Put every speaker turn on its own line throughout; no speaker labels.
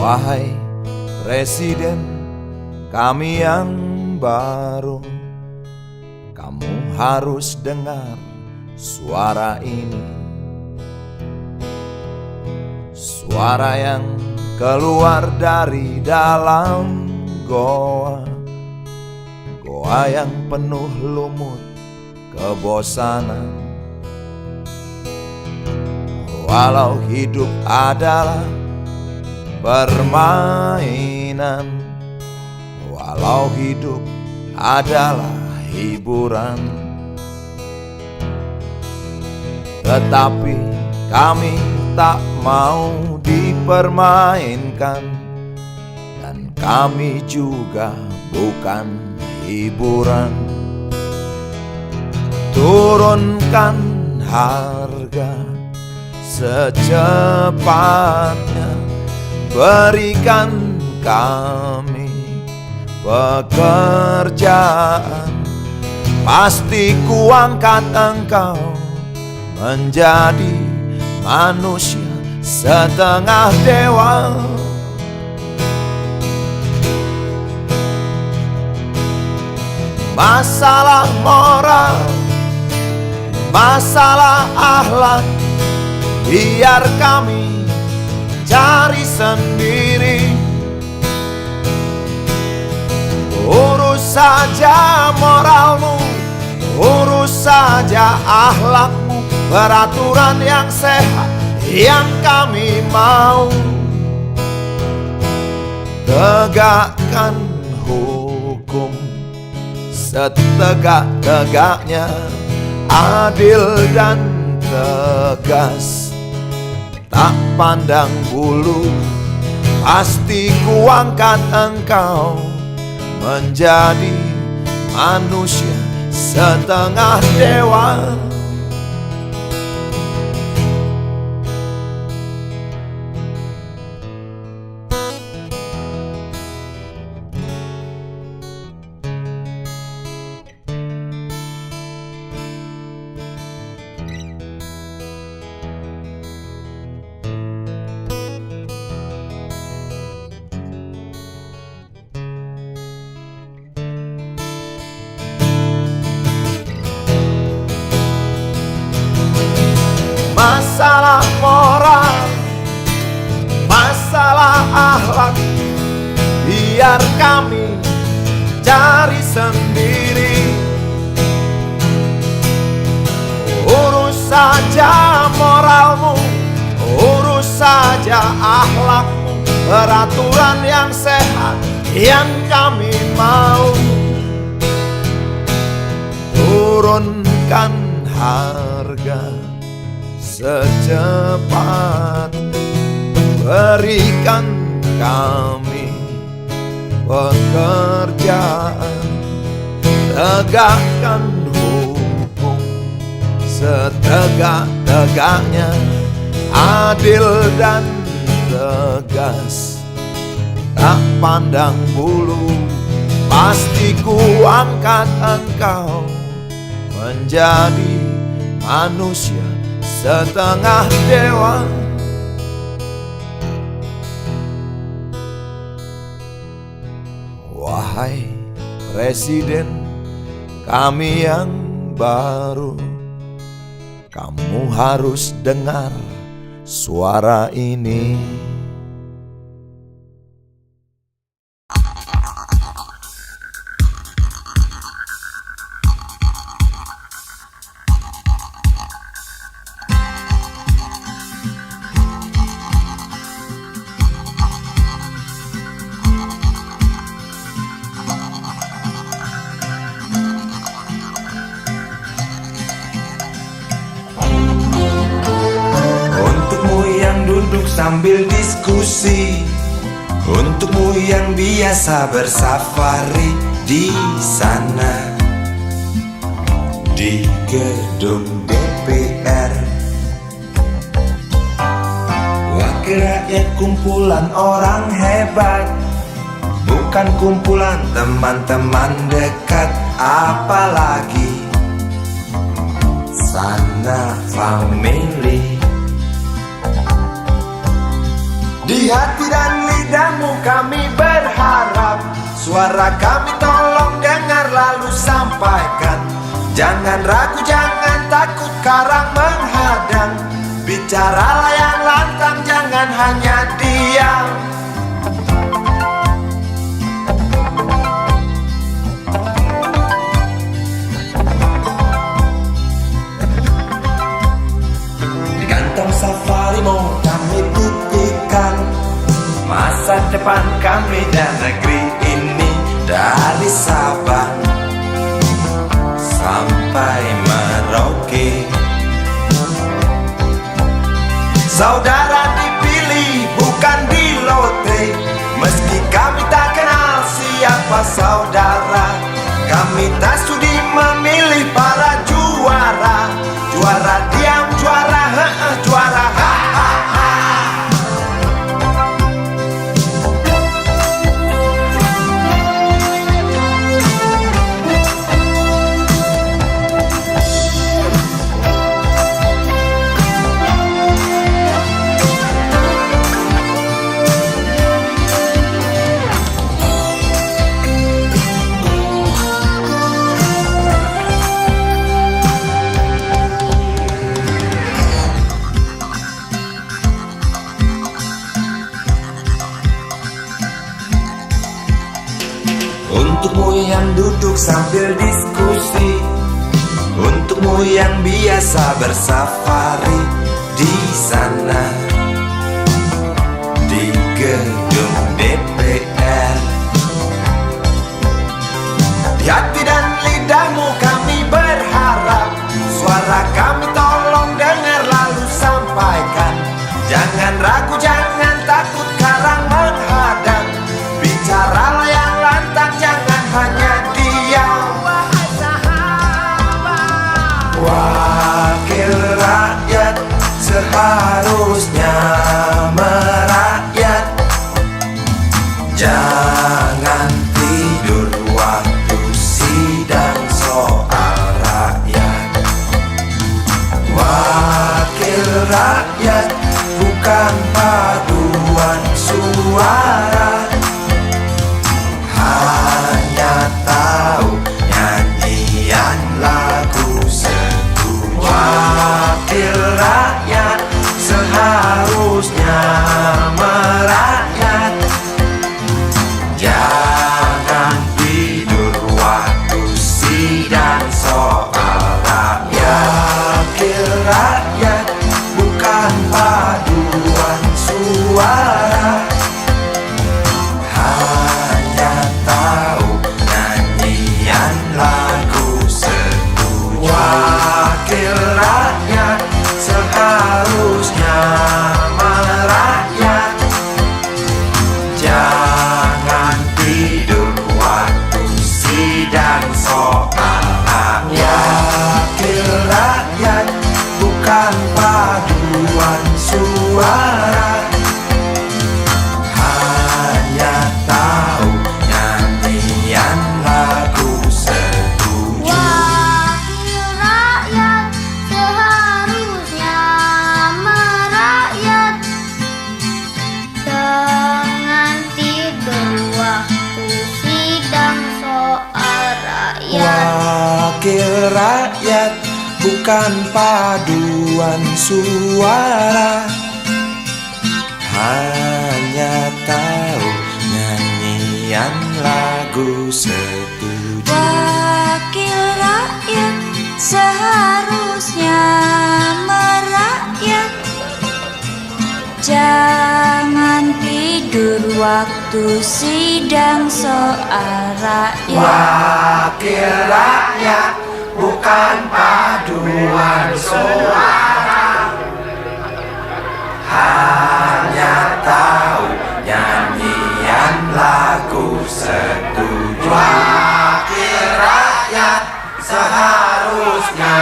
Wahai Presiden kami yang baru, kamu harus dengar suara ini. Suara yang keluar dari dalam goa, goa yang penuh lumut kebosanan. Walau hidup adalah permainan, walau hidup adalah hiburan, tetapi kami tak mau dipermainkan, dan kami juga bukan hiburan. Turunkan harga secepatnya, berikan kami pekerjaan. Pasti kuangkat engkau menjadi manusia setengah dewa. Masalah moral, masalah akhlak, biar kami cari sendiri. Urus saja moralmu, urus saja akhlakmu, peraturan yang sehat yang kami mau. Tegakkan hukum setegak-tegaknya, adil dan tegas, tak pandang bulu. Pasti kuangkat engkau menjadi manusia setengah dewa. Masalah moral, masalah akhlak, biar kami cari sendiri. Urus saja moralmu, urus saja akhlakmu, peraturan yang sehat yang kami mau. Turunkan harga secepat, berikan kami pekerjaan. Tegakkan hukum setegak-tegaknya, adil dan tegas, tak pandang bulu. Pasti kuangkat engkau menjadi manusia setengah dewa. Wahai Presiden kami yang baru, kamu harus dengar suara ini.
Sambil diskusi, untukmu yang biasa bersafari di sana, di gedung DPR. Wakil rakyat kumpulan orang hebat, bukan kumpulan teman-teman dekat, apalagi sana family. Di hati dan lidahmu kami berharap, suara kami tolong dengar lalu sampaikan. Jangan ragu, jangan takut karang menghadang. Bicaralah yang lantang, jangan hanya diam. Di kantong safari mau kami titipkan masa depan kami dan negeri ini, dari Sabang sampai Merauke. Saudara dipilih bukan di lotre, meski kami tak kenal siapa saudara. Kami tak sudi memilih para juara, juara diam, juara juara ha. Untukmu yang duduk sambil diskusi, untukmu yang biasa bersafari di sana, di gedung DPR. Di hati dan lidahmu kami berharap, suara kami tolong dengar lalu sampaikan. Jangan ragu, jangan takut karang menghadang. Bicaralah yang lantang, jangan hanya diam. Wahai sahabat, wakil rakyat seharusnya merakyat. Jangan tidur waktu sidang soal rakyat. Wakil rakyat bukan paduan suara, hanya tahu nyanyian lagu setuju. Wakil rakyat seharusnya merakyat. Jangan tidur waktu sidang soal rakyat. Wakil rakyat bukan paduan suara, hanya tahu nyanyian lagu setuju. Wakil rakyat seharusnya merakyat. Jangan tidur waktu sidang soal rakyat. Wakil rakyat bukan paduan suara, hanya tahu nyanyian lagu setuju.
Wakil rakyat seharusnya merakyat. Jangan tidur waktu sidang soal rakyat.
Wakil rakyat bukan paduan suara, hanya tahu nyanyian lagu setuju.
Wakil rakyat seharusnya merakyat. Jangan tidur waktu sidang soal rakyat.
Wakil rakyat bukan paduan suara, hanya tahu nyanyian lagu setuju. Wakil rakyat seharusnya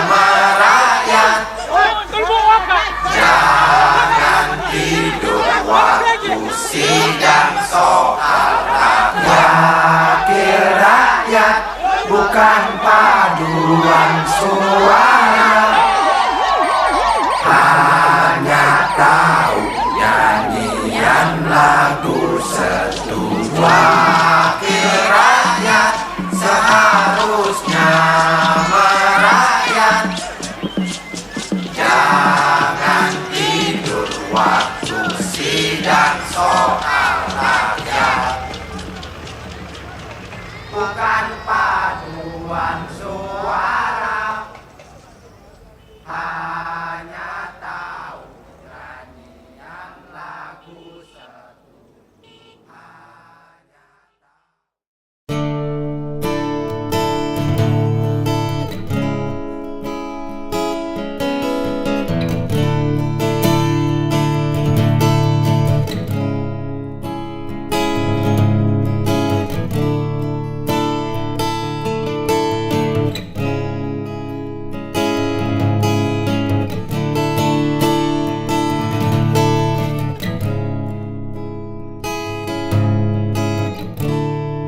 merakyat. Jangan tidur waktu sidang soal rakyat. Wakil rakyat bukan paduan suara, hanya tahu nyanyi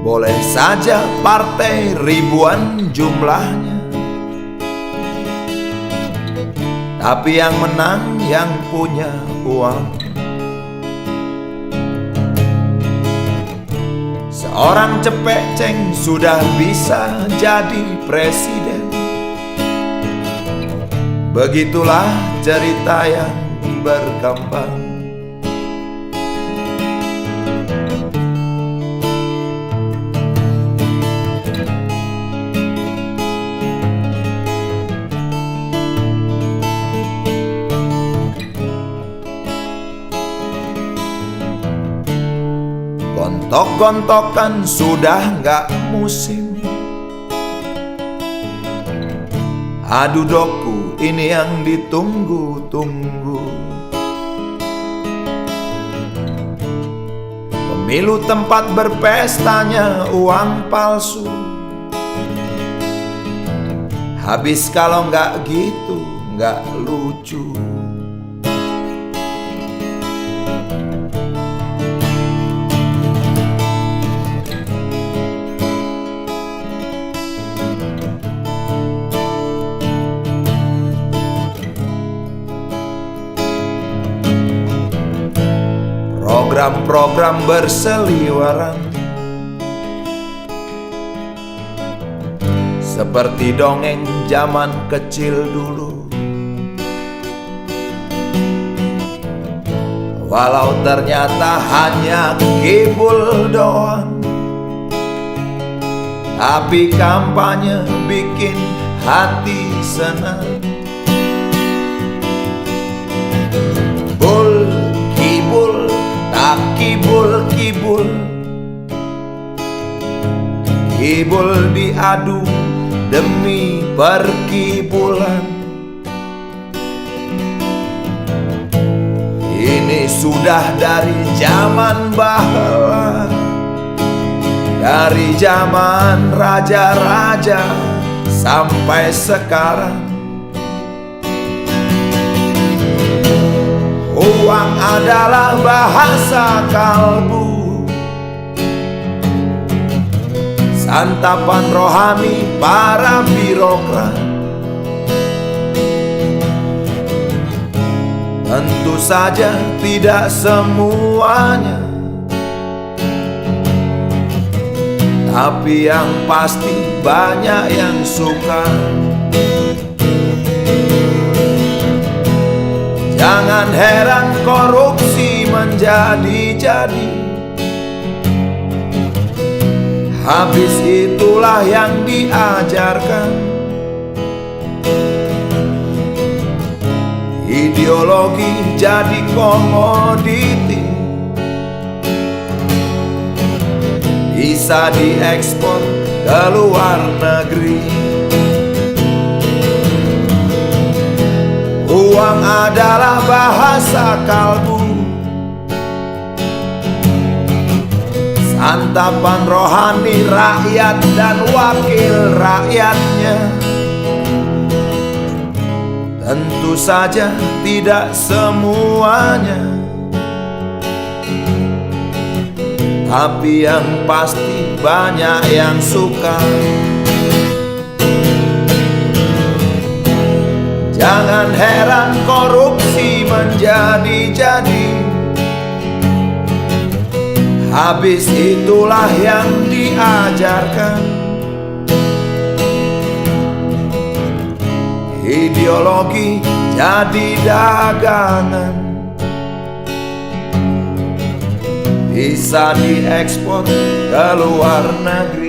boleh saja partai ribuan jumlahnya, tapi yang menang yang punya uang. Seorang cepeceng sudah bisa jadi presiden. Begitulah cerita yang berkembang. Gontok-gontokan sudah nggak musim. Adu doku ini yang ditunggu-tunggu. Pemilu tempat berpestanya uang palsu. Habis kalau nggak gitu nggak lucu. Program-program berseliweran seperti dongeng zaman kecil dulu. Walau ternyata hanya kibul doang, tapi kampanye bikin hati senang. Bul kibul tak kibul-kibul, kibul diadu demi perkibulan. Ini sudah dari zaman bahla, dari zaman raja-raja sampai sekarang. Uang adalah bahasa kalbu, santapan rohani para birokrat. Tentu saja tidak semuanya, tapi yang pasti banyak yang suka. Jangan heran korupsi menjadi-jadi. Habis itulah yang diajarkan. Ideologi jadi komoditi, bisa diekspor ke luar negeri. Uang adalah bahasa kalbu, santapan rohani rakyat dan wakil rakyatnya. Tentu saja tidak semuanya, tapi yang pasti banyak yang suka. Jangan heran korupsi menjadi-jadi. Habis itulah yang diajarkan. Ideologi jadi dagangan, bisa diekspor ke luar negeri.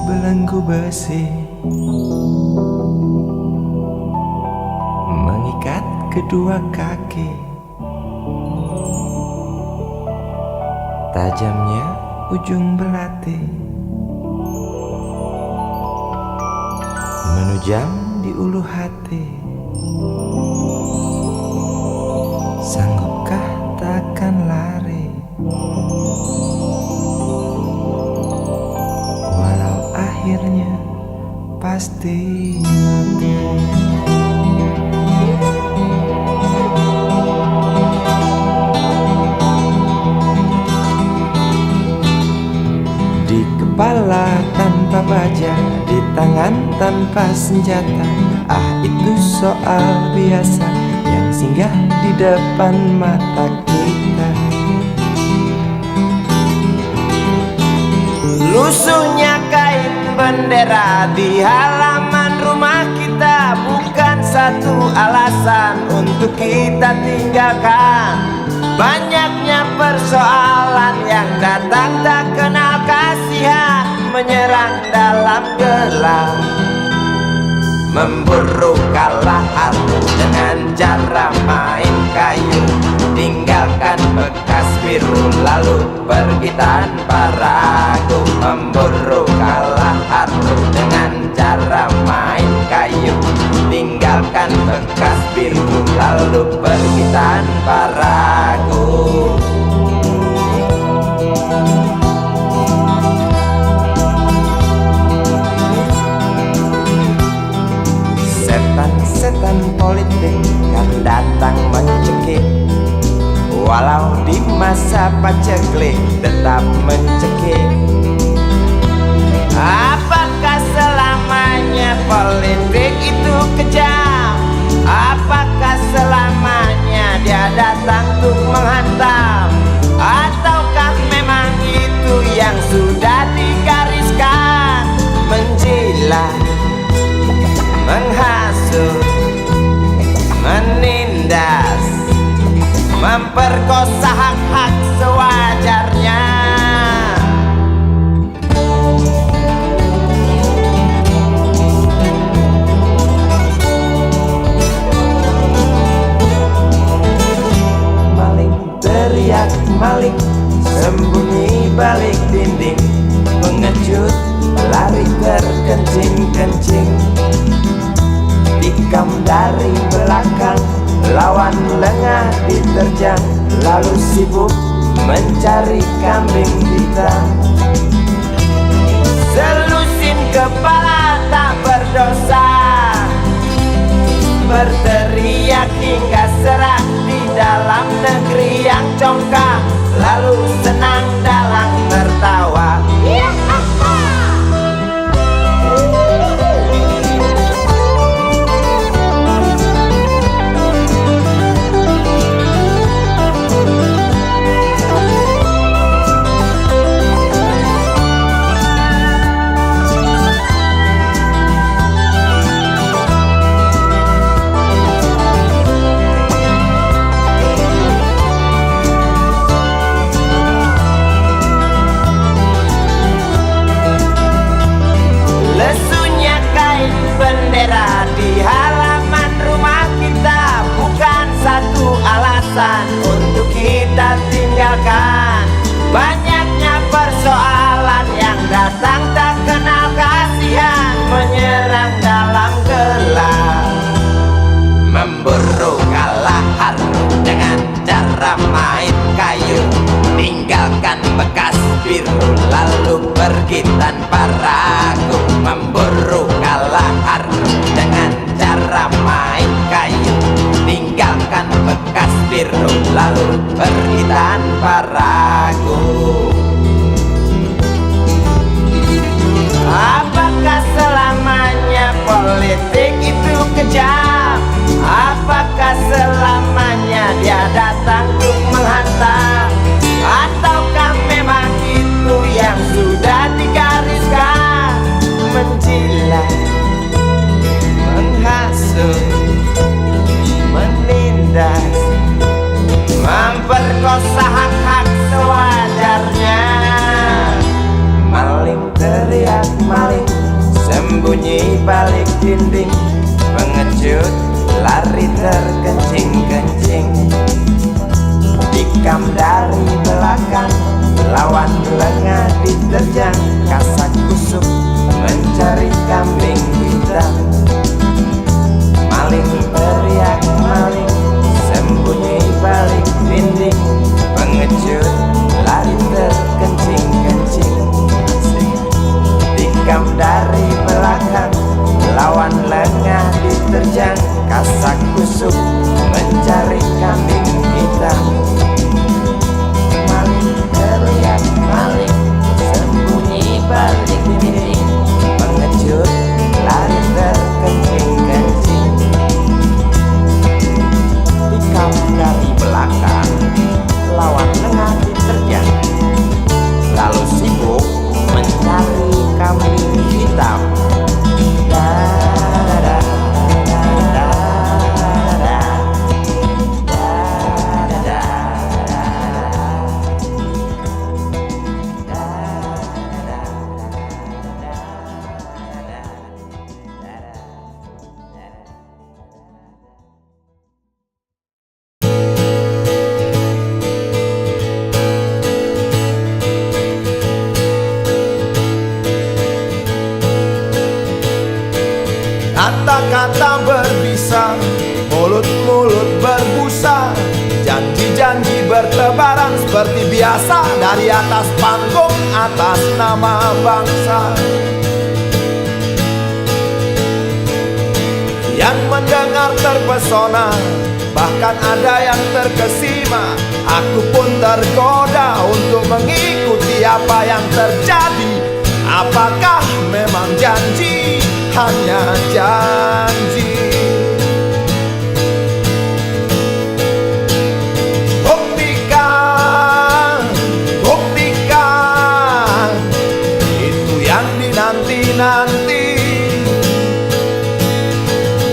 belenggu besi mengikat kedua kaki. Tajamnya ujung belati menujam di ulu hati. Sanggupkah takkan lari, walau akhirnya pasti mati. Di kepala tanpa baja, di tangan tanpa senjata. Ah, itu soal biasa yang singgah di depan mata kita. Lusuhnya kain bendera di halaman rumah kita bukan satu alasan untuk kita tinggalkan. Banyaknya persoalan yang datang tak kenal kasihan, menyerang dalam gelap, memburu kalah arti dengan cara main kayu. Tinggalkan bekas biru lalu pergi tanpa ragu, memburu kalah arti dengan cara main kayu. Tinggalkan bekas biru lalu pergi tanpa ragu. Setan-setan politik kan datang mencekik, walau di masa paceklik tetap mencekik. Apakah selamanya politik itu kejam? Apakah selamanya dia datang untuk menghantam? Ataukah memang itu yang sudah digariskan? Menjilat, menghasut, menindas, memperkosa hak-hak sewajarnya. Maling teriak maling, sembunyi balik dinding, pengecut lari terkencing-kencing. Tikam dari belakang, lawan lengah diterjang, lalu sibuk mencari kambing hitam. Selusin kepala tak berdosa, berteriak hingga serak di dalam negeri yang congkak, lalu senang dalam tertawa. Bendera di halaman rumah kita bukan satu alasan untuk kita tinggalkan. Banyaknya persoalan yang datang tak kenal kasihan, menyerang dalam gelap, memburu kalah haru dengan cara main kayu. Tinggalkan bekas biru lalu pergi tanpa ragu, memburu kalah haru dengan cara main kayu. Tinggalkan bekas biru lalu pergi tanpa ragu. Apakah selamanya politik itu kejam? Apakah selamanya dia datang untuk menghantam? Ataukah memang itu yang sudah digariskan? Menjilat, menghasut, menindas, memperkosa hak-hak terkencing-kencing. Tikam dari belakang, lawan lengah diterjang. Kasak kusuk mencari kambing hitam. Maling teriak maling, sembunyi balik dinding. Pengecut lari terkencing-kencing. Tikam dari belakang, lawan lengah diterjang. Kasak kusuk mencari kambing hitam. Maling teriak maling, sembunyi balik dinding. Pengecut lari terkencing-kencing. Tikam dari belakang, lawan lengah diterjang. Lalu sibuk mencari kambing hitam.
Kata-kata berbisa, mulut-mulut berbusa, janji-janji bertebaran seperti biasa dari atas panggung, atas nama bangsa. Yang mendengar terpesona, bahkan ada yang terkesima. Aku pun tergoda untuk mengikuti apa yang terjadi. Apakah memang janji? Hanya janji. Buktikan, buktikan, itu yang dinanti-nanti.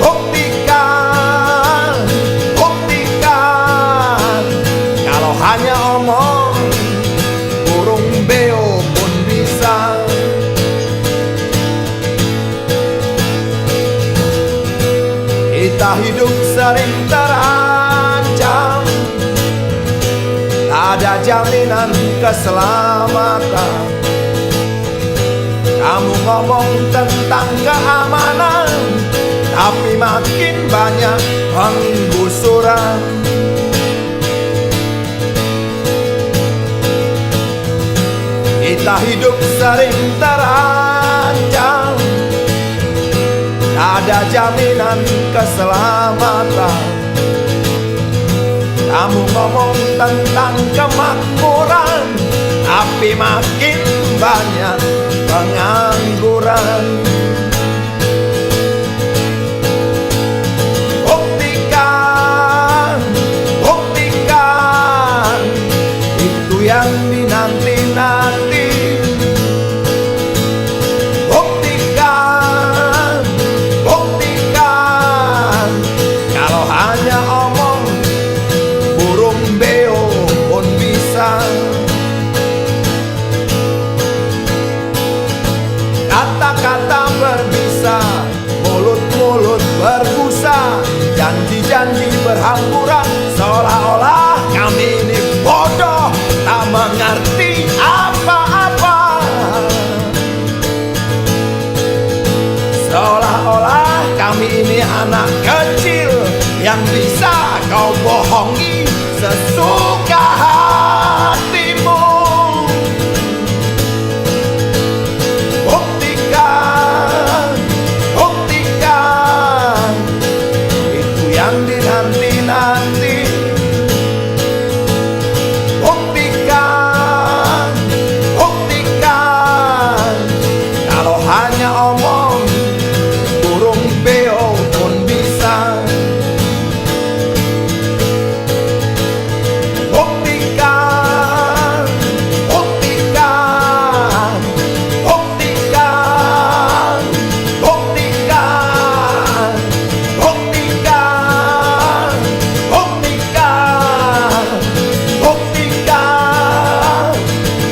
Buktikan, buktikan, kalau hanya omong, burung beo pun bisa. Kita hidup sering terancam, tak ada jaminan keselamatan. Kamu ngomong tentang keamanan, tapi makin banyak penggusuran. Kita hidup sering terancam, ada jaminan keselamatan. Kamu ngomong tentang kemakmuran, tapi makin banyak pengangguran. Buktikan, buktikan, itu yang dinanti-nanti. Kata-kata berbisa, mulut-mulut berbusa, janji-janji berhamburan, seolah-olah kami ini bodoh, tak mengerti apa-apa. Seolah-olah kami ini anak kecil yang bisa kau bohongi sesuka hatimu. Nanti-nanti, buktikan, buktikan, kalau hanya omong, burung beo pun bisa. Buktikan, buktikan, buktikan, buktikan, buktikan, buktikan, buktikan,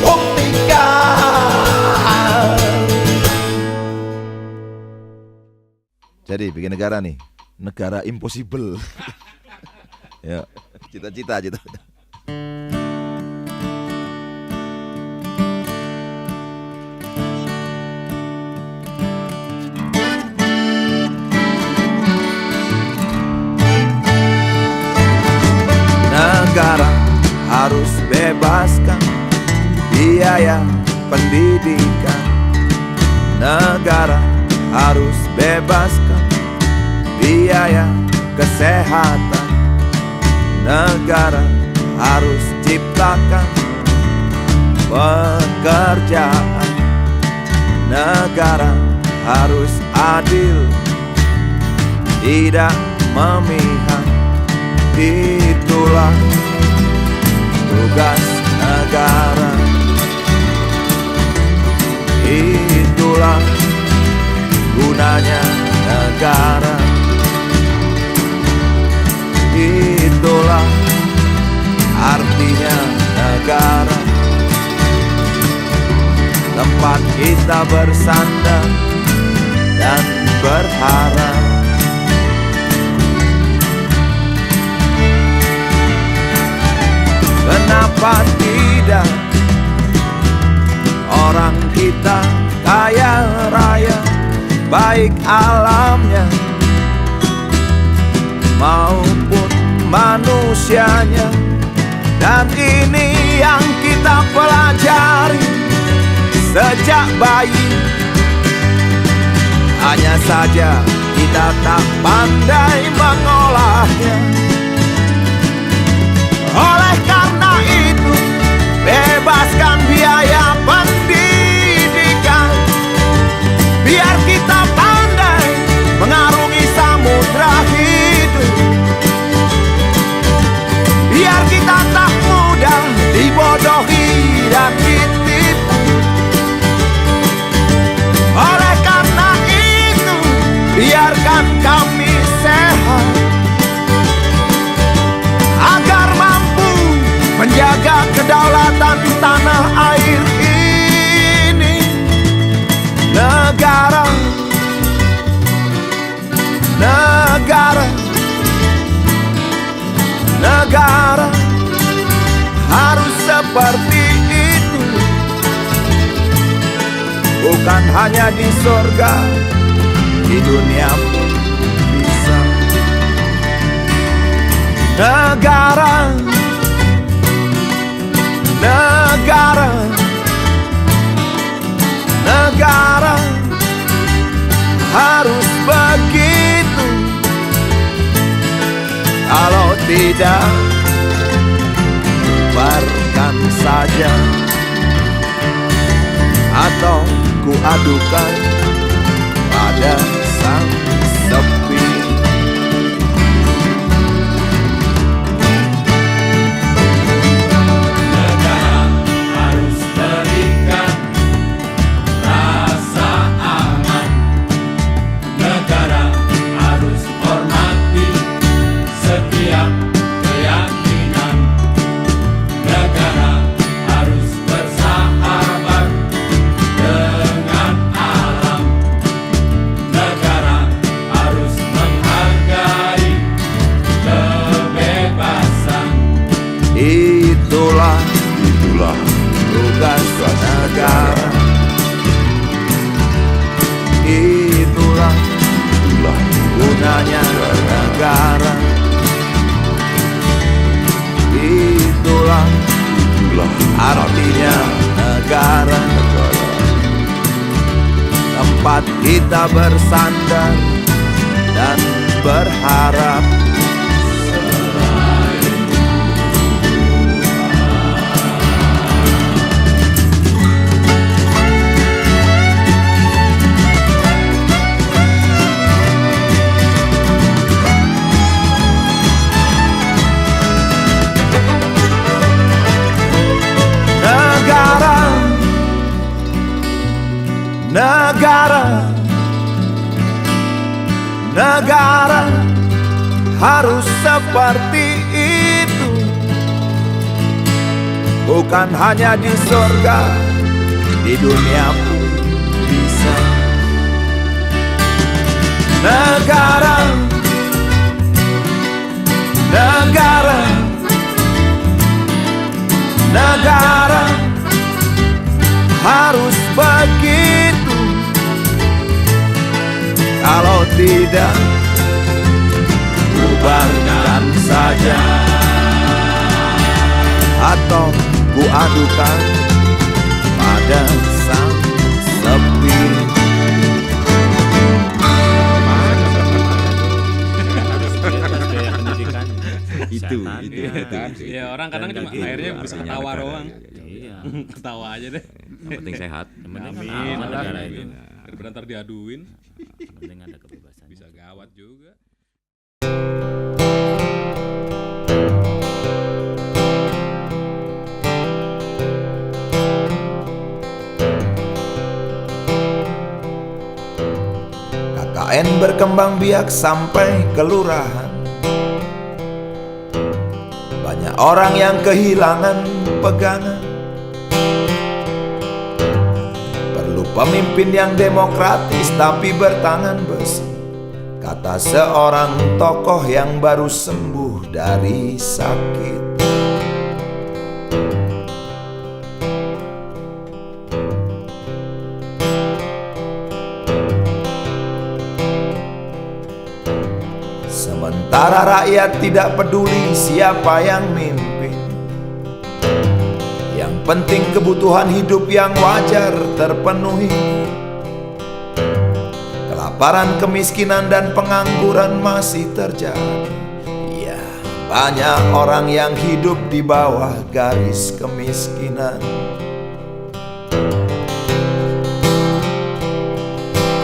buktikan.
Jadi bikin negara nih,
negara impossible. Ya, cita-cita. Negara harus bebaskan biaya pendidikan. Negara harus bebaskan biaya kesehatan. Negara harus ciptakan pekerjaan. Negara harus adil, tidak memihak. Itulah tugas negara. Itulah gunanya negara. Itulah artinya negara. Tempat kita bersandar dan berharap. Kenapa tidak orang kita kaya raya, baik alamnya maupun manusianya. Dan ini yang kita pelajari sejak bayi. Hanya saja kita tak pandai mengolahnya. Oleh karena itu, bebaskan biaya pendidikan, biar kita pandai mengarungi samudra hidup. Biar kita tak mudah dibodohi dan ditipu. Oleh karena itu, biarkan kami sehat, agar mampu menjaga kedaulatan tanah air ini. Negara, negara, negara harus seperti itu. Bukan hanya di surga, di dunia pun bisa. Negara, negara, negara harus begitu. Kalau tidak, bubarkan saja, atau ku adukan pada sang sepi. Itulah tugas negara. Itulah gunanya negara. Itulah artinya negara. Tempat kita bersandar dan berharap. Negara, negara harus seperti itu. Bukan hanya di surga, di dunia pun bisa. Negara, negara harus begitu. Kalau tidak, bubarkan saja, atau ku adukan pada sang sepi.
Itu
ya orang kadang cuma akhirnya bisa ketawa doang.
Iya.
Ketawa aja deh.
Yang penting sehat. Yang penting
Amin.
aman negara ini.
Daripada ntar diaduin
Yang penting ada kebebasan.
bisa gawat juga.
KKN berkembang biak sampai kelurahan. Banyak orang yang kehilangan pegangan. Perlu pemimpin yang demokratis tapi bertangan besi, kata seorang tokoh yang baru sembuh dari sakit. Sementara rakyat tidak peduli siapa yang mimpin, yang penting kebutuhan hidup yang wajar terpenuhi. Kelaparan, kemiskinan, dan pengangguran masih terjadi. Ya, banyak orang yang hidup di bawah garis kemiskinan.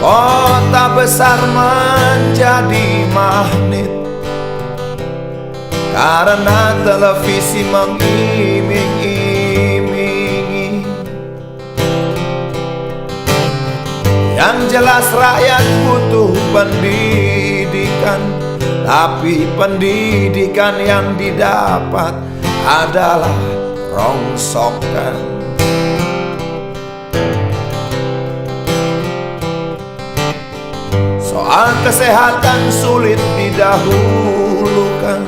Kota besar menjadi magnet karena televisi mengiming-imingi. Yang jelas rakyat butuh pendidikan, tapi pendidikan yang didapat adalah rongsokan. Soal kesehatan sulit didahulukan,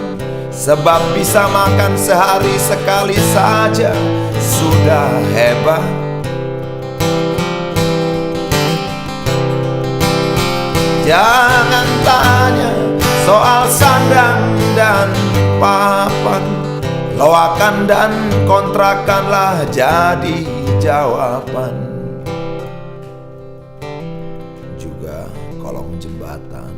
sebab bisa makan sehari sekali saja sudah hebat. Jangan tanya soal sandang dan papan, loakan dan kontrakanlah jadi jawaban. Juga kolong jembatan.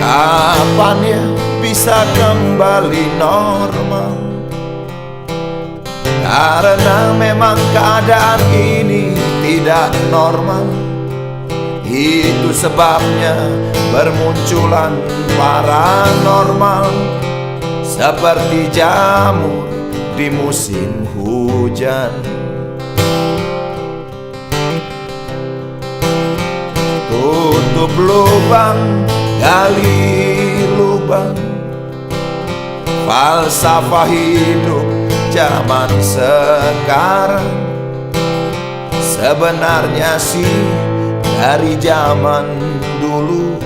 Kapan ya bisa kembali normal? Karena memang keadaan ini tidak normal. Itu sebabnya bermunculan paranormal, seperti jamur di musim hujan. Tutup lubang, gali lubang, falsafah hidup zaman sekarang. Sebenarnya sih dari zaman dulu,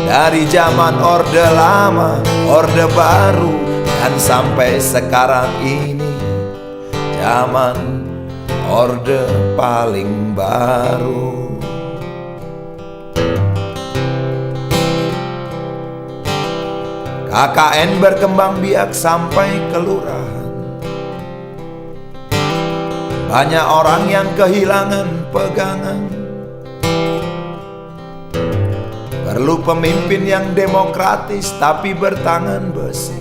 dari zaman Orde Lama, Orde Baru, dan sampai sekarang ini zaman Orde paling baru. KKN berkembang biak sampai kelurahan. Banyak orang yang kehilangan pegangan. Perlu pemimpin yang demokratis tapi bertangan besi,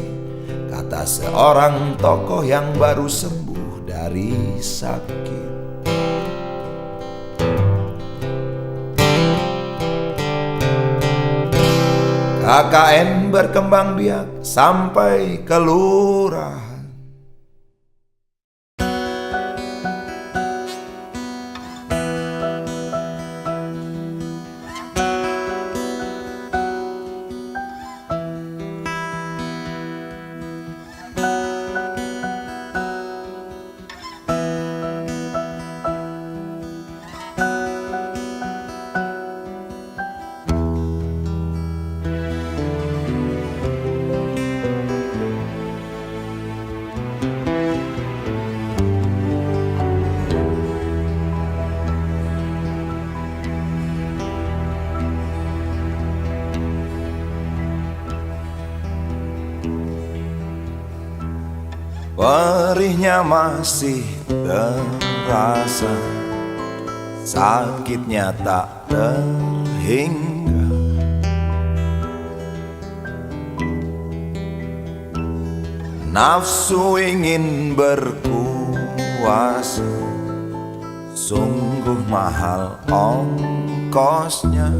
kata seorang tokoh yang baru sembuh dari sakit. KKN berkembang biak sampai kelurahan. Perihnya masih terasa, sakitnya tak terhingga. Nafsu ingin berkuasa, sungguh mahal ongkosnya.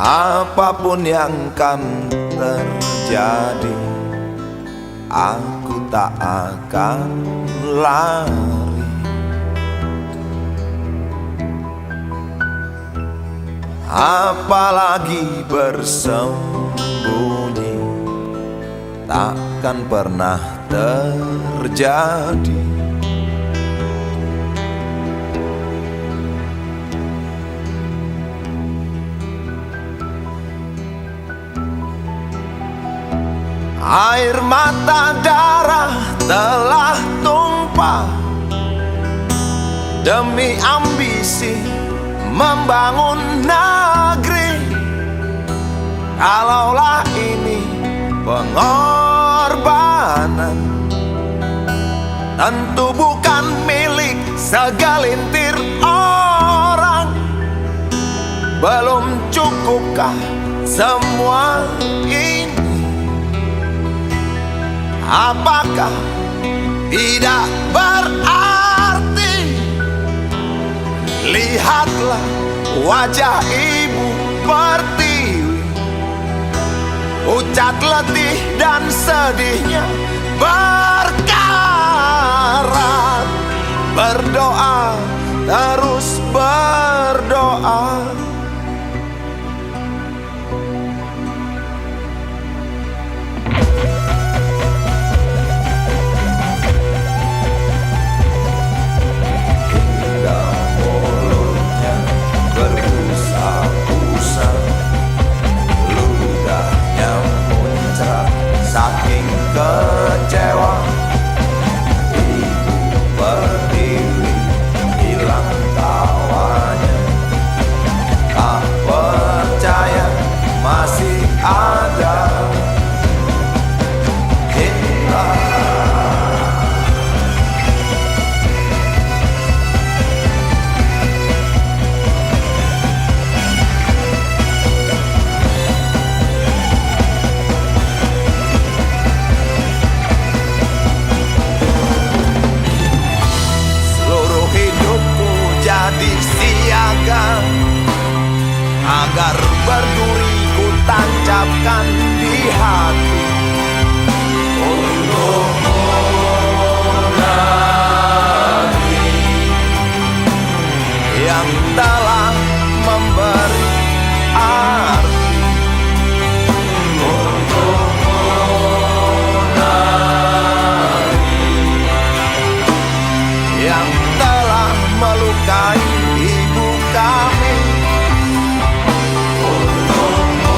Apapun yang kan terjadi, aku tak akan lari. Apalagi bersembunyi, takkan pernah terjadi. Air mata darah telah tumpah demi ambisi membangun negeri. Kalaulah ini pengorbanan, tentu bukan milik segelintir orang. Belum cukupkah semua ini? Apakah tidak berarti? Lihatlah wajah ibu pertiwi, ucat letih dan sedihnya berkarat. Berdoa, terus berdoa. Saking kecewa, ibu berdiri hilang tawanya. Tak percaya masih ada cinta. Jadi siaga agar berduri ku tancapkan di hati. Untukmu negeri yang telah memberi arti. Untukmu negeri yang telah melukai ibu kami. Untukmu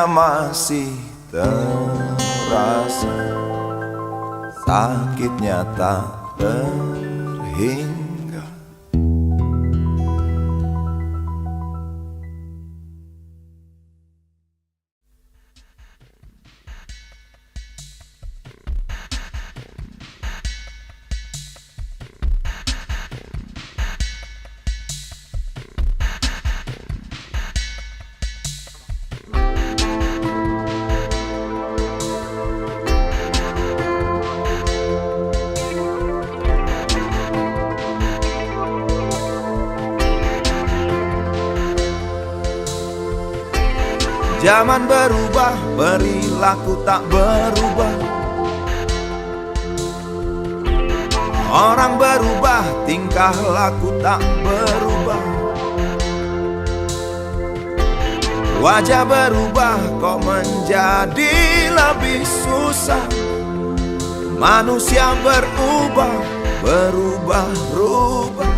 hatinya masih terasa, sakitnya tak terhingga. Zaman berubah, perilaku tak berubah. Orang berubah, tingkah laku tak berubah. Wajah berubah, kok menjadi lebih susah. Manusia berubah, berubah-ubah.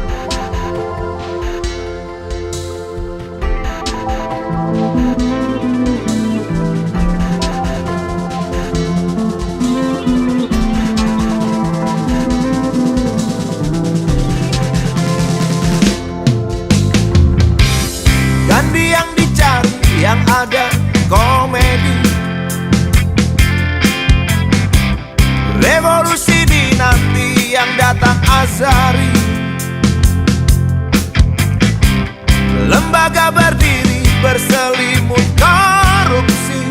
Gandhi yang dicari, yang ada komedi. Revolusi dinanti, yang datang azari. Lembaga berdiri, berselimut korupsi.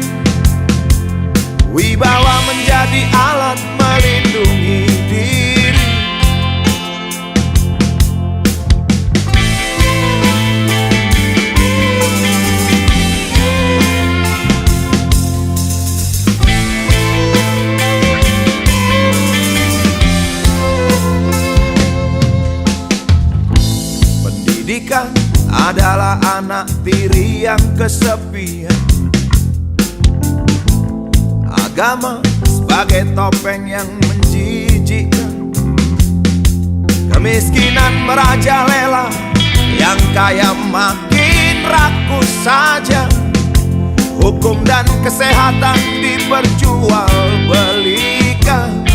Wibawa menjadi alat melindungi diri. Pendidikan adalah anak tiri yang kesepian. Agama sebagai topeng yang menjijikkan. Kemiskinan merajalela, yang kaya makin rakus saja. Hukum dan kesehatan diperjualbelikan.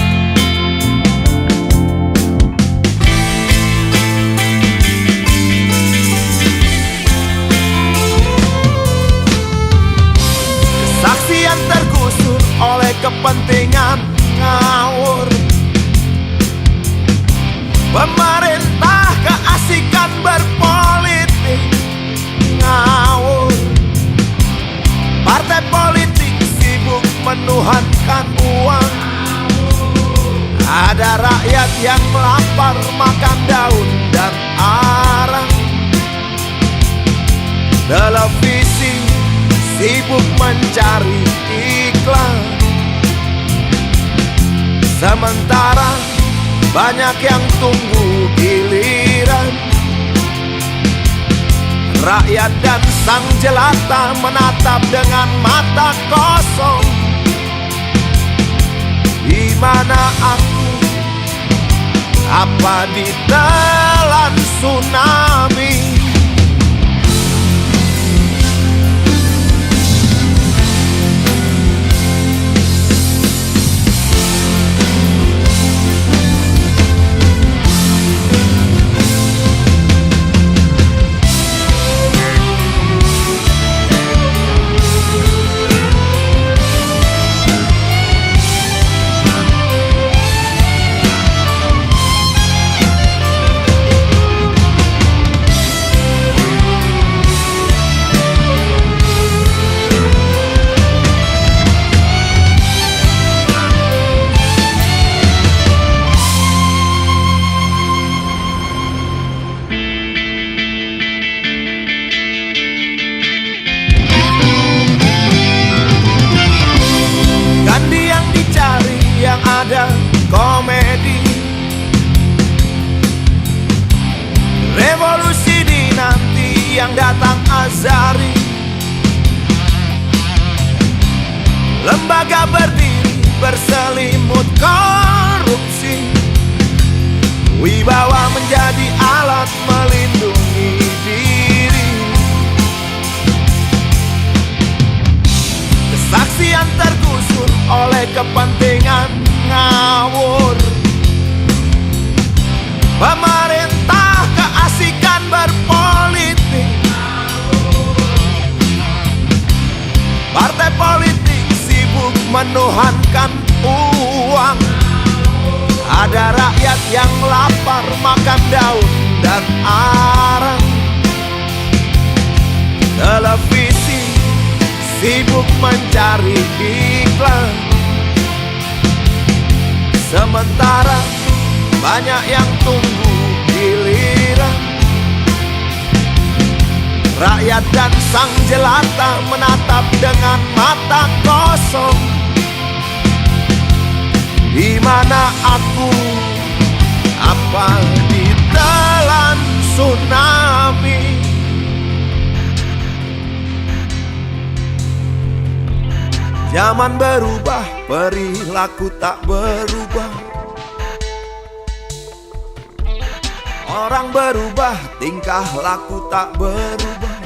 Kesaksian tergusur oleh kepentingan ngawur. Pemerintah keasikan berpolitik ngawur. Partai politik sibuk menuhankan uang. Ada rakyat yang lapar makan daun dan arang. Televisi sibuk mencari iklan. Sementara banyak yang tunggu giliran. Rakyat dan sang jelata menatap dengan mata kosong. Di mana aku? Apa ditelan tsunami? Komedi. Revolusi dinanti, yang datang azari. Lembaga berdiri, berselimut korupsi. Wibawa menjadi alat melindungi diri. dan tergusur oleh kepentingan ngawur. Pemerintah keasikan berpolitik, partai politik sibuk menuhankan uang. Ada rakyat yang lapar makan daun dan arang. Televisi sibuk mencari iklan, sementara banyak yang tunggu giliran. Rakyat dan sang jelata menatap dengan mata kosong. Di mana aku? Apa ditelan tsunami? Zaman berubah, perilaku tak berubah. Orang berubah, tingkah laku tak berubah.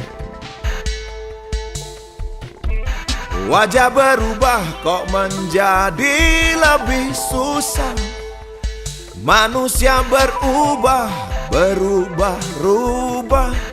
Wajah berubah, kok menjadi lebih susah. Manusia berubah, berubah-rubah.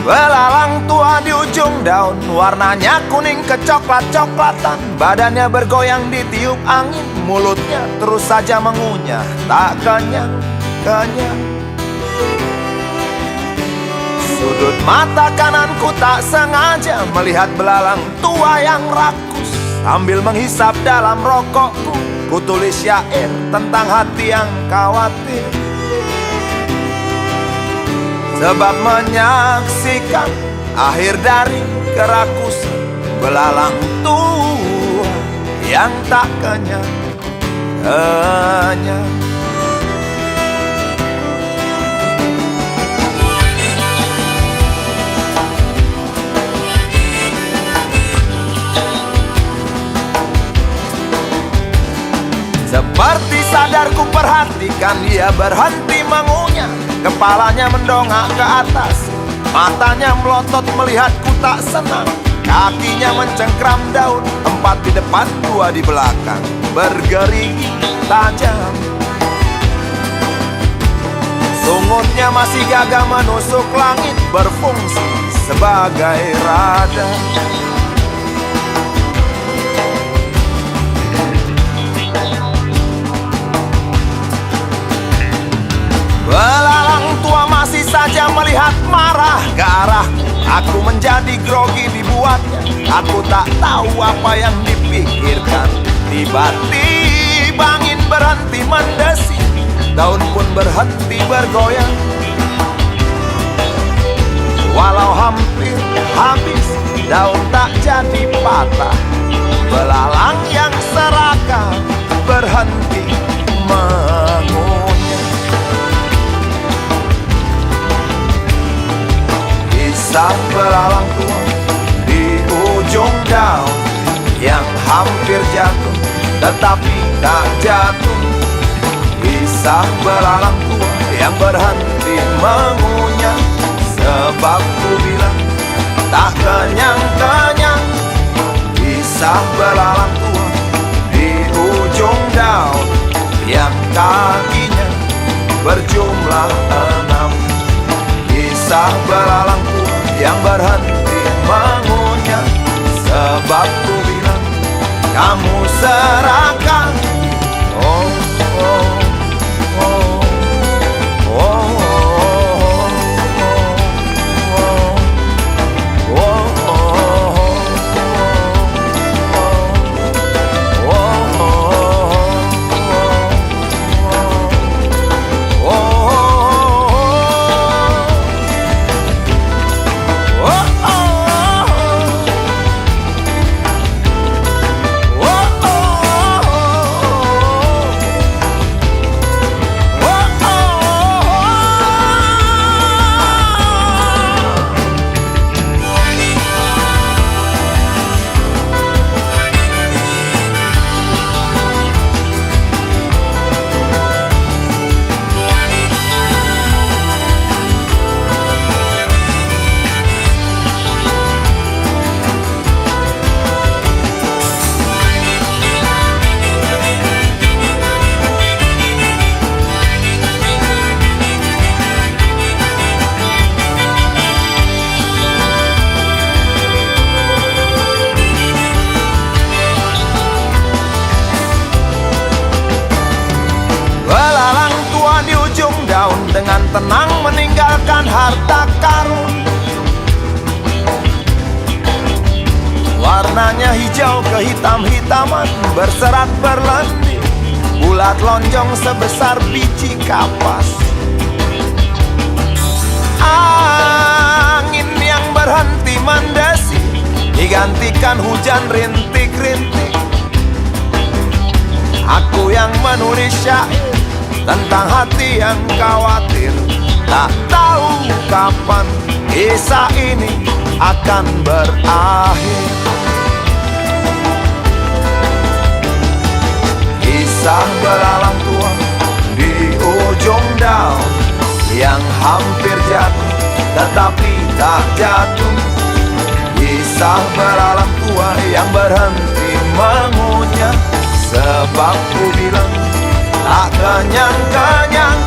Belalang tua di ujung daun, warnanya kuning kecoklat-coklatan. Badannya bergoyang ditiup angin, mulutnya terus saja mengunyah, tak kenyang-kenyang. Sudut mata kananku tak sengaja melihat belalang tua yang rakus. Sambil menghisap dalam rokokku, ku tulis syair tentang hati yang khawatir. Sebab menyaksikan akhir dari kerakusan belalang tua yang tak kenyang-kenyang. Seperti sadar ku perhatikan dia berhenti mengunyah. Kepalanya mendongak ke atas, matanya melotot melihatku tak senang. Kakinya mencengkram daun, 4 di depan, 2 di belakang, bergerigi tajam. Sungutnya masih gagah menusuk langit, berfungsi sebagai radar. Belalang tua masih saja melihat marah ke arahku. Aku menjadi grogi dibuatnya. Aku tak tahu apa yang dipikirkan. Tiba-tiba angin berhenti mendesi, daun pun berhenti bergoyang. Walau hampir habis, daun tak jadi patah. Belalang yang serakah berhenti mengunyah. Kisah belalang tua di ujung daun yang hampir jatuh tetapi tak jatuh. Kisah belalang tua yang berhenti mengunyah. Sebab ku bilang tak kenyang-kenyang. Kisah belalang tua di ujung daun yang kakinya berjumlah 6. Kisah belalang tua yang berhenti mengunyah. Sebab ku bilang kamu serakah. Oh, oh, oh, oh, oh, tenang meninggalkan harta karun. Warnanya hijau kehitam-hitaman, berserat berlendir, bulat lonjong sebesar biji kapas. Angin yang berhenti mendesi digantikan hujan rintik-rintik. Aku yang menulis syair tentang hati yang khawatir, tak tahu kapan kisah ini akan berakhir. Kisah belalang tua di ujung daun yang hampir jatuh tetapi tak jatuh. Kisah belalang tua yang berhenti mengunyah, sebab ku bilang tak kenyang-kenyang.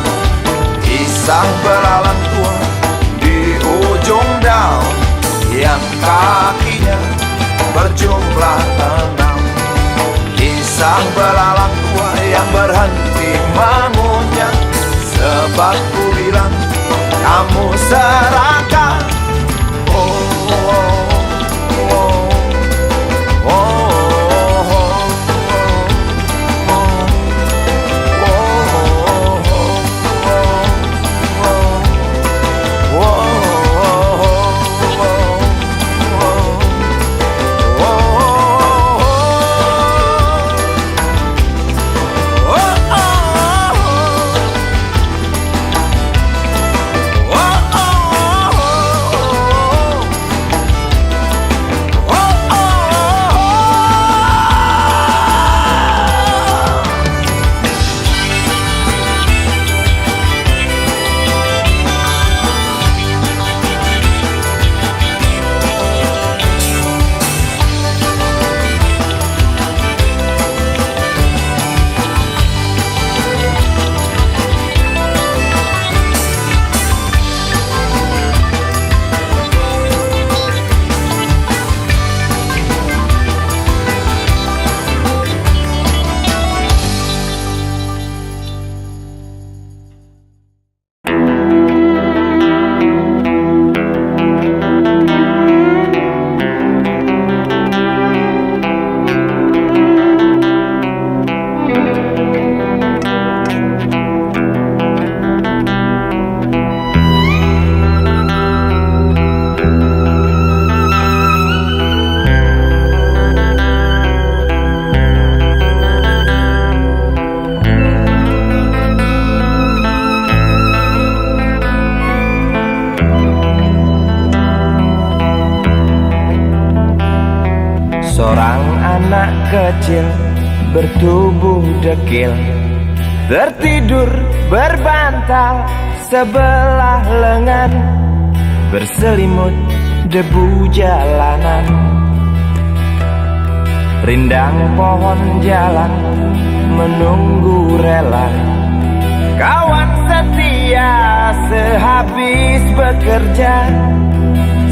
Kisah belalang tua di ujung daun yang kakinya berjumlah 6. Kisah belalang tua yang berhenti mengunyah, sebab ku bilang kamu serakah. Oh, oh, oh, oh, oh.
Seorang anak kecil bertubuh dekil tertidur berbantal sebelah lengan, berselimut debu jalanan. Rindang pohon jalan menunggu rela, kawan setia sehabis bekerja.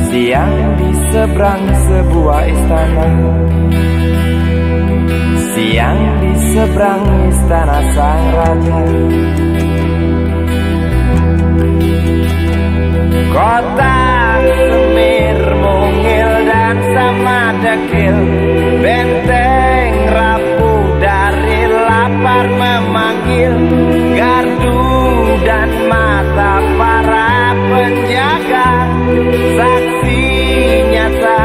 Siang di seberang sebuah istana, siang di seberang istana sang raja. Kota semir mungil dan sama dekil, benteng rapuh dari lapar memanggil. Gardu dan mata para penjaga, saksi nyata.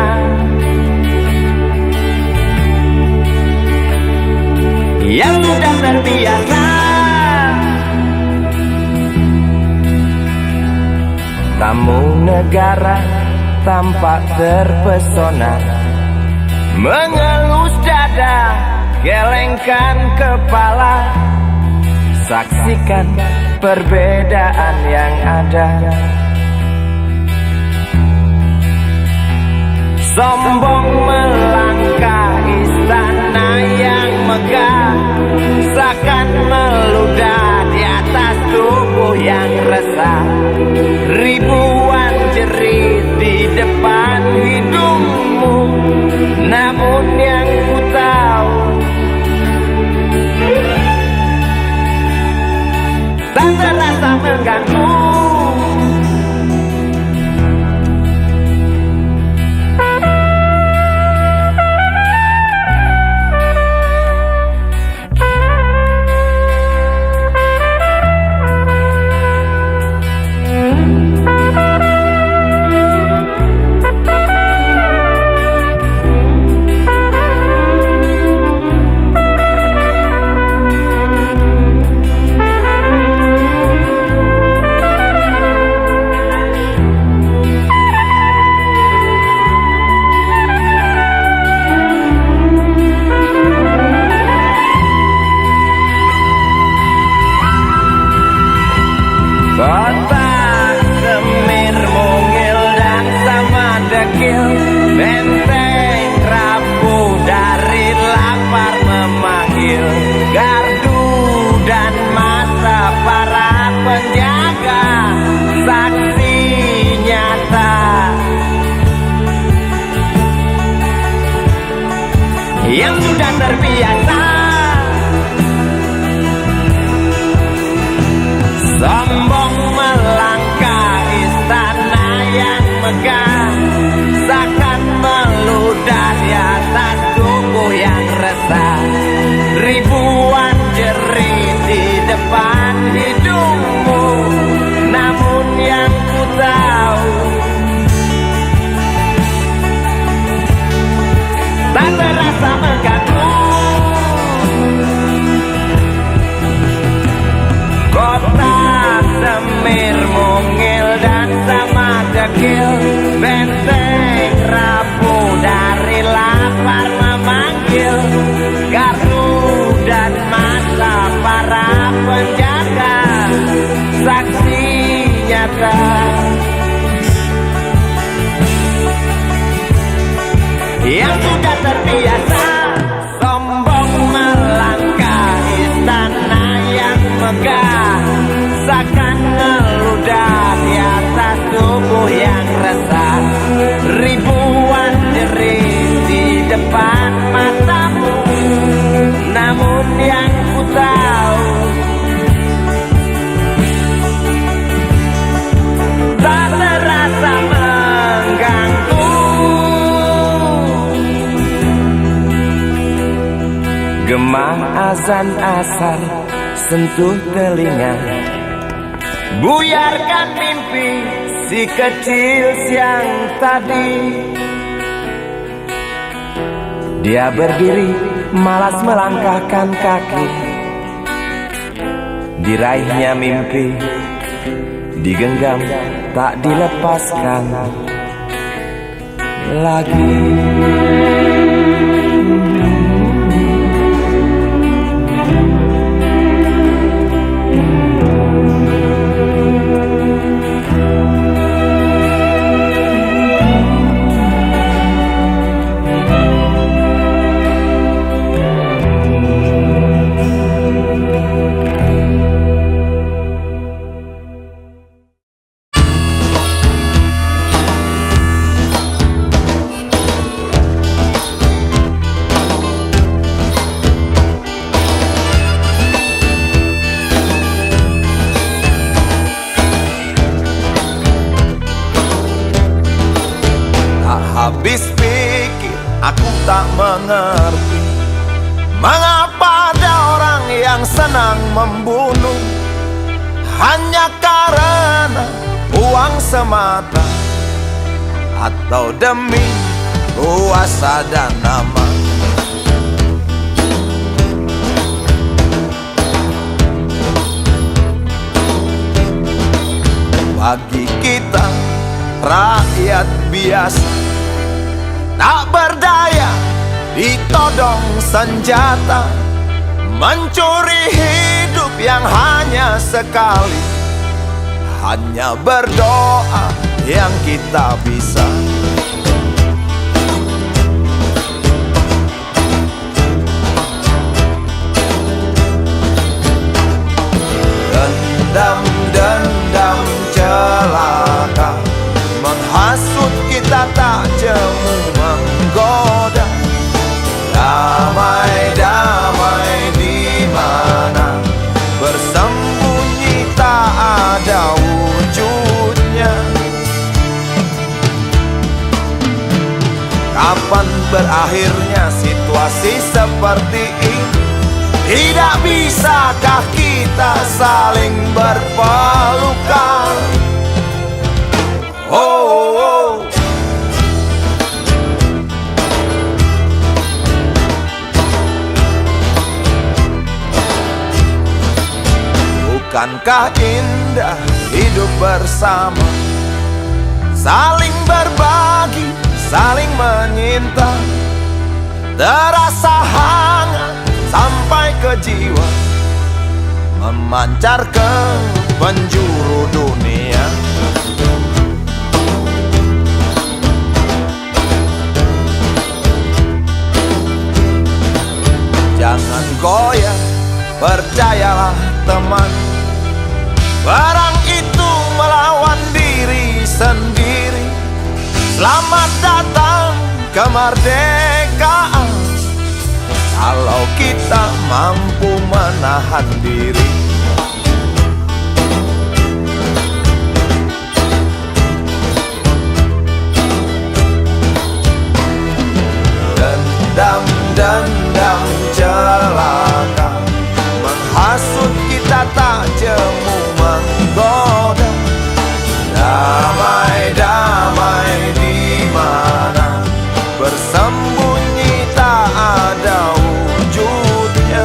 Yang sudah terbiasa tamu negara tampak terpesona, mengelus dada, gelengkan kepala, saksikan perbedaan yang ada. Sombong melangkah istana yang megah, seakan meludah di atas tubuh yang resah. Ribuan jerit di depan hidungmu, namun yang ku tahu tak terasa mengganggu.
yang sudah terbiasa sombong melangkah istana yang megah, seakan meludah di atas tubuh yang resah. Ribuan jerit di depan hidungmu, namun yang ku tahu tak terasa mengganggu. Kota Semir mungil dan sama dekil, benteng rapuh dari lapar memanggil. Gardu dan mata para penjaga, saksi nyata. Yang sudah terbiasa sombong melangkah istana yang megah, seakan meludah di atas tubuh yang resah. Ribuan jerit di depan matamu, namun yang ku tahu tak terasa mengganggu. Gema azan asar sentuh telinga, buyarkan mimpi si kecil siang tadi. Dia berdiri malas melangkahkan kaki, diraihnya mimpi digenggam tak dilepaskan lagi. Habis pikir aku tak mengerti mengapa ada orang yang senang membunuh hanya karena uang semata, atau demi kuasa dan nama. Bagi kita rakyat biasa, tak berdaya, ditodong senjata, mencuri hidup yang hanya sekali. Hanya berdoa yang kita bisa. Dendam celaka menghasut kita, tak jemu menggoda. Damai di mana bersembunyi tak ada wujudnya. Kapan berakhirnya situasi seperti ini? Tidak bisakah kita saling berpelukan? Oh. Bukankah indah hidup bersama, saling berbagi, saling menyinta, terasa hangat sampai ke jiwa, memancar ke penjuru dunia. Jangan goyah, percayalah teman, perang itu melawan diri sendiri. Selamat datang kemerdekaan, kalau kita mampu menahan diri. Dendam celaka menghasut kita, tak jemu menggoda. Damai di mana bersembunyi, tak ada wujudnya.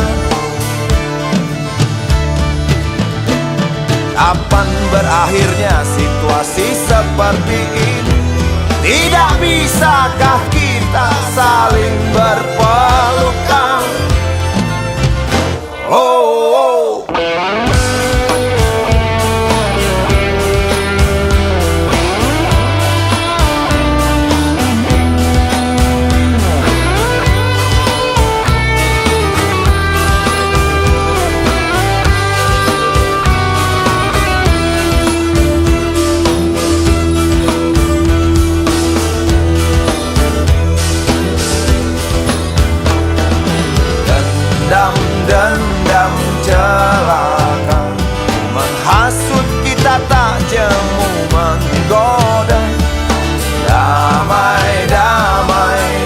Kapan berakhirnya situasi seperti ini? Tidak bisakah kita saling berpelukan? Oh, oh. Dendam celaka menghasut kita, tak jemu menggoda. Damai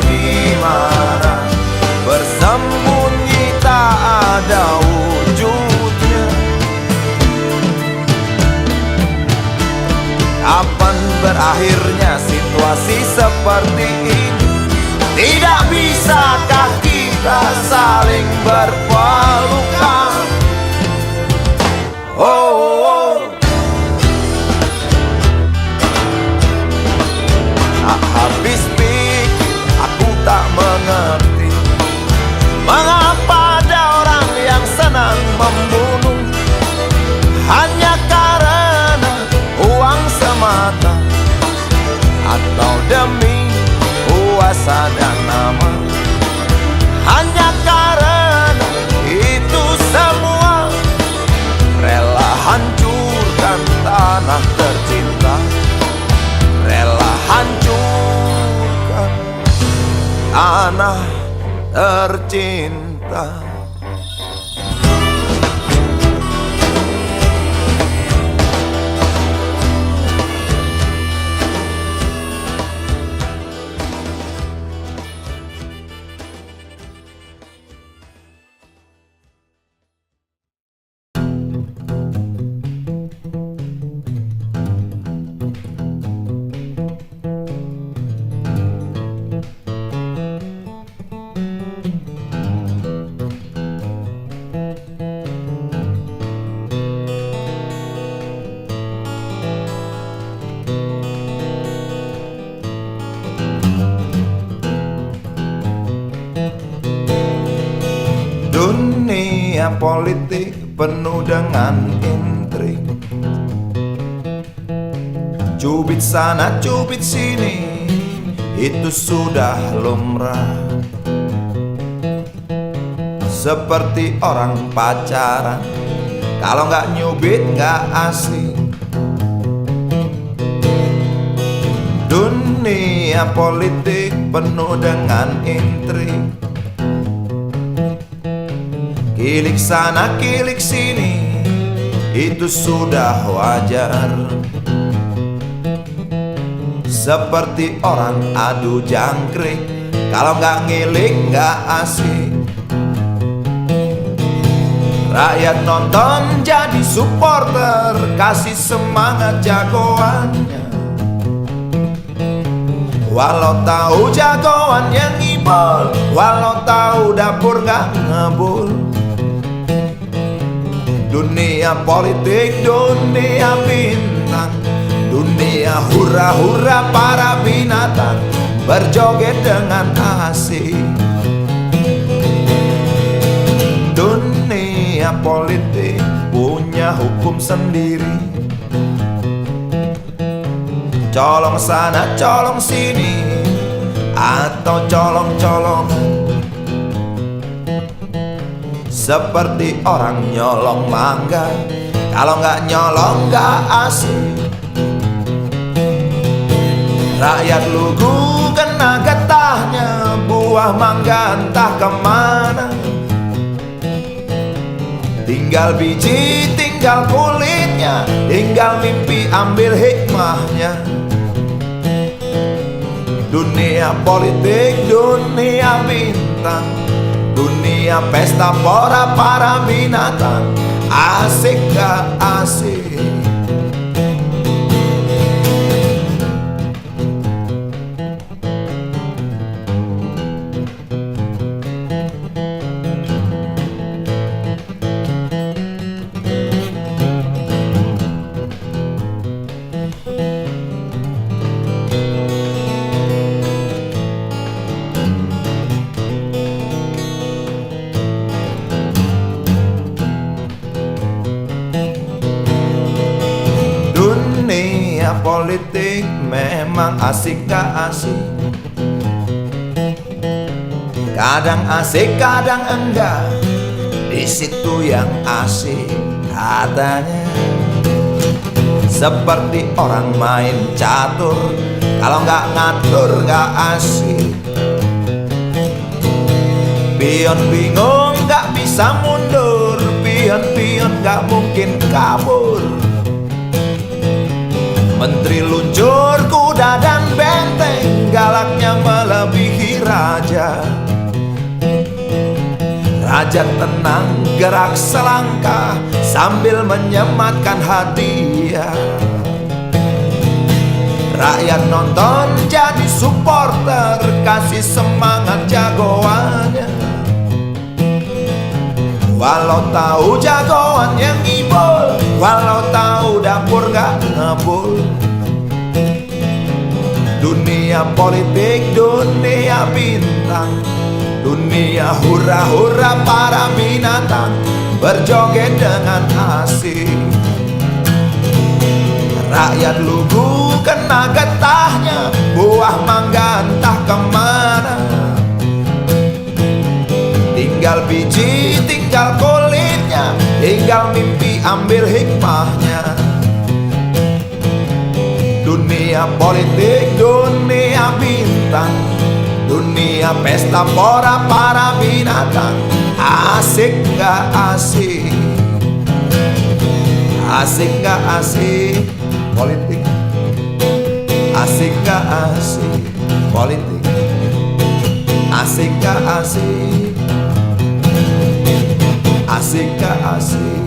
di mana bersembunyi, tak ada wujudnya. Kapan berakhirnya situasi seperti ini? Tidak bisakah kita saling berpelukan? Oh, oh. Tak habis pikir, aku tak mengerti mengapa ada orang yang senang membunuh hanya karena uang semata, atau demi kuasa dan nama. Hanya karena itu semua rela hancurkan tanah tercinta, rela hancurkan tanah tercinta. Dunia politik penuh dengan intrik, cubit sana cubit sini, itu sudah lumrah. Seperti orang pacaran, kalau nggak nyubit nggak asik. Dunia politik penuh dengan intrik, kilik sana kilik sini, itu sudah wajar. Seperti orang adu jangkrik, kalau nggak ngilik nggak asik. Rakyat nonton jadi supporter, kasih semangat jagoannya. Walau tahu jagoannya ngibol, walau tahu dapur nggak ngebul. Dunia politik, dunia bintang, dunia hura-hura para binatang berjoget dengan asik. Dunia politik punya hukum sendiri, colong sana colong sini, atau colong-colongan. Seperti orang nyolong mangga, kalau nggak nyolong nggak asik. Rakyat lugu kena getahnya, buah mangga entah kemana. Tinggal biji, tinggal kulitnya, tinggal mimpi ambil hikmahnya. Dunia politik, dunia bintang, dunia pesta pora para binatang. Asik gak asik? Dunia politik memang asik gak asik? Kadang asik, kadang enggak. Di situ yang asik katanya. Seperti orang main catur, kalau nggak ngatur nggak asik. Pion bingung nggak bisa mundur, pion-pion nggak mungkin kabur. Menteri luncur kuda dan benteng, galaknya melebihi raja. Raja tenang gerak selangkah sambil menyematkan hadiah. Rakyat nonton jadi supporter, kasih semangat jagoannya. Walau tahu jagoan yang ngibul, walau tahu dapur gak ngebul. Dunia politik, dunia bintang, dunia hura-hura para binatang berjoget dengan asik. Rakyat lugu kena getahnya, buah mangga entah kemana. Tinggal biji, tinggal kulitnya, tinggal mimpi ambil hikmahnya. Dunia politik, dunia bintang, dunia pesta pora para binatang. Asik gak asik? Asik gak asik? Politik. Asik gak asik? Politik. Asik gak asik? Asik gak asik?